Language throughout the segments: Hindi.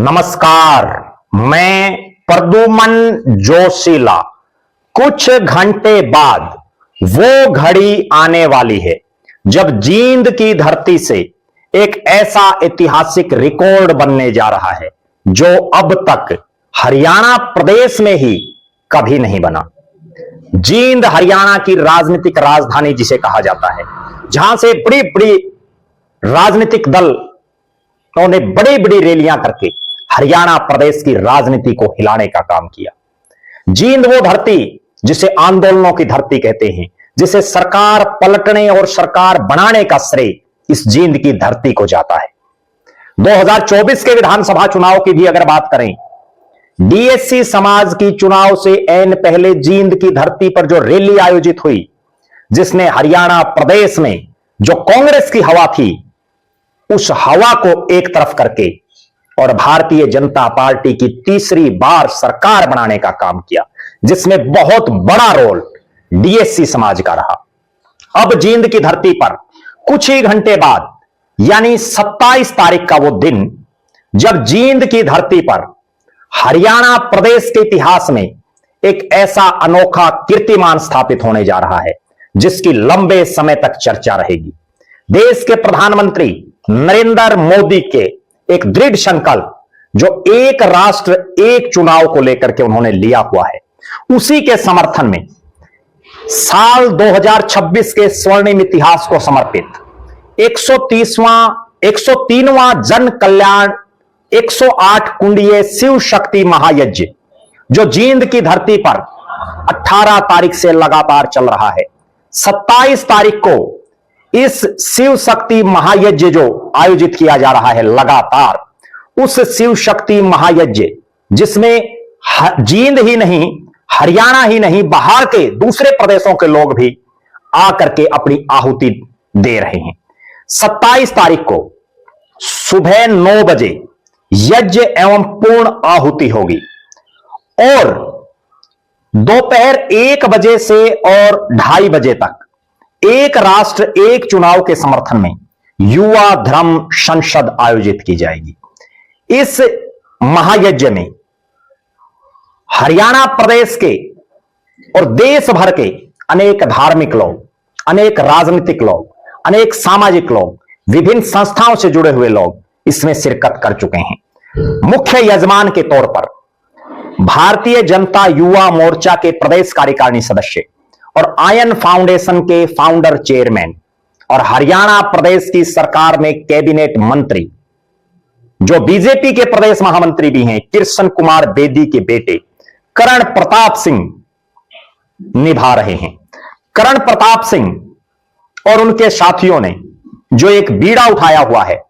नमस्कार, मैं प्रद्युमन जोशीला। कुछ घंटे बाद वो घड़ी आने वाली है जब जींद की धरती से एक ऐसा ऐतिहासिक रिकॉर्ड बनने जा रहा है जो अब तक हरियाणा प्रदेश में ही कभी नहीं बना। जींद हरियाणा की राजनीतिक राजधानी जिसे कहा जाता है, जहां से बड़ी बड़ी राजनीतिक दल ने बड़ी बड़ी रैलियां करके हरियाणा प्रदेश की राजनीति को हिलाने का काम किया। जींद वो धरती जिसे आंदोलनों की धरती कहते हैं, जिसे सरकार पलटने और सरकार बनाने का श्रेय इस जींद की धरती को जाता है। 2024 के विधानसभा चुनाव की भी अगर बात करें, डीएससी समाज की चुनाव से ऐन पहले जींद की धरती पर जो रैली आयोजित हुई, जिसने हरियाणा प्रदेश में जो कांग्रेस की हवा थी उस हवा को एक तरफ करके और भारतीय जनता पार्टी की तीसरी बार सरकार बनाने का काम किया, जिसमें बहुत बड़ा रोल डीएससी समाज का रहा। अब जींद की धरती पर कुछ ही घंटे बाद यानी 27 तारीख का वो दिन जब जींद की धरती पर हरियाणा प्रदेश के इतिहास में एक ऐसा अनोखा कीर्तिमान स्थापित होने जा रहा है जिसकी लंबे समय तक चर्चा रहेगी। देश के प्रधानमंत्री नरेंद्र मोदी के एक दृढ़ संकल्प जो एक राष्ट्र एक चुनाव को लेकर के उन्होंने लिया हुआ है, उसी के समर्थन में साल 2026 के स्वर्णिम इतिहास को समर्पित 103वां जन कल्याण 108 कुंडीय शिव शक्ति महायज्ञ जो जींद की धरती पर 18 तारीख से लगातार चल रहा है। 27 तारीख को इस शिव शक्ति महायज्ञ जो आयोजित किया जा रहा है लगातार, उस शिव शक्ति महायज्ञ जिसमें जींद ही नहीं, हरियाणा ही नहीं, बाहर के दूसरे प्रदेशों के लोग भी आकर के अपनी आहुति दे रहे हैं। 27 तारीख को सुबह 9 बजे यज्ञ एवं पूर्ण आहुति होगी और दोपहर 1 बजे से और 2:30 बजे तक एक राष्ट्र एक चुनाव के समर्थन में युवा धर्म संसद आयोजित की जाएगी। इस महायज्ञ में हरियाणा प्रदेश के और देश भर के अनेक धार्मिक लोग, अनेक राजनीतिक लोग, अनेक सामाजिक लोग, विभिन्न संस्थाओं से जुड़े हुए लोग इसमें शिरकत कर चुके हैं। मुख्य यजमान के तौर पर भारतीय जनता युवा मोर्चा के प्रदेश कार्यकारिणी सदस्य और आयन फाउंडेशन के फाउंडर चेयरमैन और हरियाणा प्रदेश की सरकार में कैबिनेट मंत्री जो बीजेपी के प्रदेश महामंत्री भी हैं, कृष्ण कुमार बेदी के बेटे करण प्रताप सिंह निभा रहे हैं। करण प्रताप सिंह और उनके साथियों ने जो एक बीड़ा उठाया हुआ है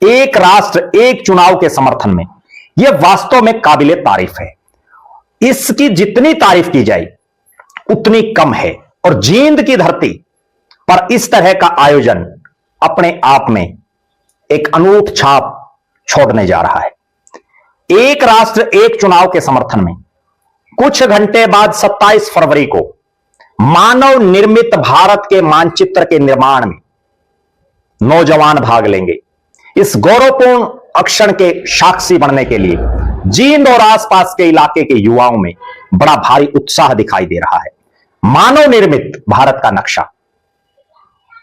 एक राष्ट्र एक चुनाव के समर्थन में, यह वास्तव में काबिले तारीफ है। इसकी जितनी तारीफ की जाए उतनी कम है और जींद की धरती पर इस तरह का आयोजन अपने आप में एक अनूठ छाप छोड़ने जा रहा है। एक राष्ट्र एक चुनाव के समर्थन में कुछ घंटे बाद 27 फरवरी को मानव निर्मित भारत के मानचित्र के निर्माण में नौजवान भाग लेंगे। इस गौरवपूर्ण अक्षण के साक्षी बनने के लिए जींद और आसपास के इलाके के युवाओं में बड़ा भारी उत्साह दिखाई दे रहा है। मानव निर्मित भारत का नक्शा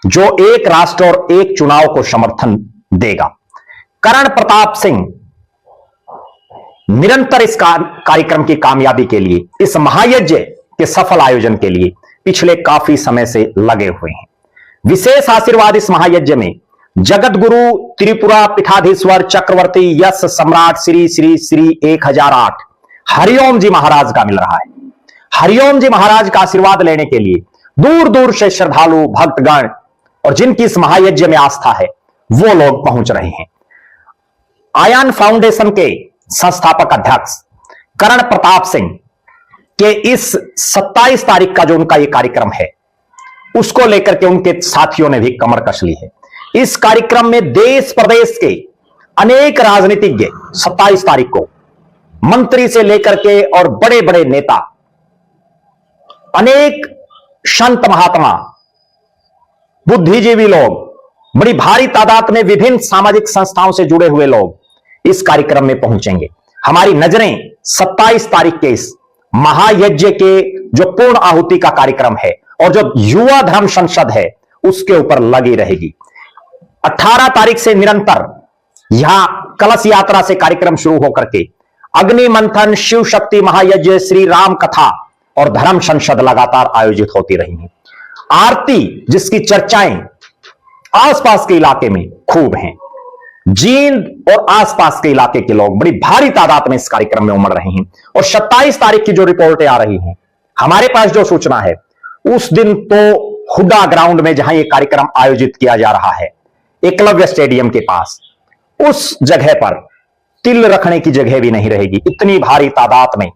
जो एक राष्ट्र और एक चुनाव को समर्थन देगा। करण प्रताप सिंह निरंतर इस कार्यक्रम की कामयाबी के लिए, इस महायज्ञ के सफल आयोजन के लिए पिछले काफी समय से लगे हुए हैं। विशेष आशीर्वाद इस महायज्ञ में जगत गुरु त्रिपुरा पीठाधीश्वर चक्रवर्ती यश सम्राट श्री श्री श्री 1008 हरिओम जी महाराज का मिल रहा है। हरिओम जी महाराज का आशीर्वाद लेने के लिए दूर दूर से श्रद्धालु भक्तगण और जिनकी इस महायज्ञ में आस्था है वो लोग पहुंच रहे हैं। आयन फाउंडेशन के संस्थापक अध्यक्ष करण प्रताप सिंह के इस 27 तारीख का जो उनका ये कार्यक्रम है उसको लेकर के उनके साथियों ने भी कमर कस ली है। इस कार्यक्रम में देश प्रदेश के अनेक राजनीतिज्ञ 27 तारीख को मंत्री से लेकर के और बड़े बड़े नेता, अनेक संत महात्मा, बुद्धिजीवी लोग, बड़ी भारी तादाद में विभिन्न सामाजिक संस्थाओं से जुड़े हुए लोग इस कार्यक्रम में पहुंचेंगे। हमारी नजरें 27 तारीख के इस महायज्ञ के जो पूर्ण आहुति का कार्यक्रम है और जो युवा धर्म संसद है उसके ऊपर लगी रहेगी। 18 तारीख से निरंतर यहां कलश यात्रा से कार्यक्रम शुरू होकर के अग्नि मंथन, शिव शक्ति महायज्ञ, श्री राम कथा और धर्म संसद लगातार आयोजित होती रही हैं। आरती जिसकी चर्चाएं आसपास के इलाके में खूब हैं। जींद और आसपास के इलाके के लोग बड़ी भारी तादाद में इस कार्यक्रम में उमड़ रहे हैं। और 27 तारीख की जो रिपोर्टें आ रही हैं, हमारे पास जो सूचना है, उस दिन तो हुडा ग्राउंड में जहां यह कार्यक्रम आयोजित किया जा रहा है, एकलव्य स्टेडियम के पास, उस जगह पर तिल रखने की जगह भी नहीं रहेगी। इतनी भारी तादाद में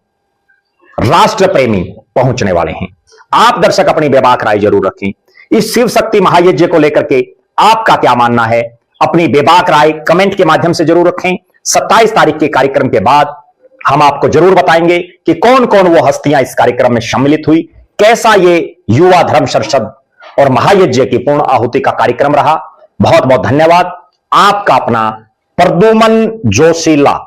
राष्ट्र प्रेमी पहुंचने वाले हैं। आप दर्शक अपनी बेबाक राय जरूर रखें। इस शिव शक्ति महायज्ञ को लेकर के आपका क्या मानना है? अपनी बेबाक राय कमेंट के माध्यम से जरूर रखें। 27 तारीख के कार्यक्रम के बाद हम आपको जरूर बताएंगे कि कौन कौन वो हस्तियां इस कार्यक्रम में सम्मिलित हुई, कैसा ये युवा धर्म संसद और महायज्ञ की पूर्ण आहुति का कार्यक्रम रहा। बहुत बहुत धन्यवाद। आपका अपना प्रद्युमन जोशीला।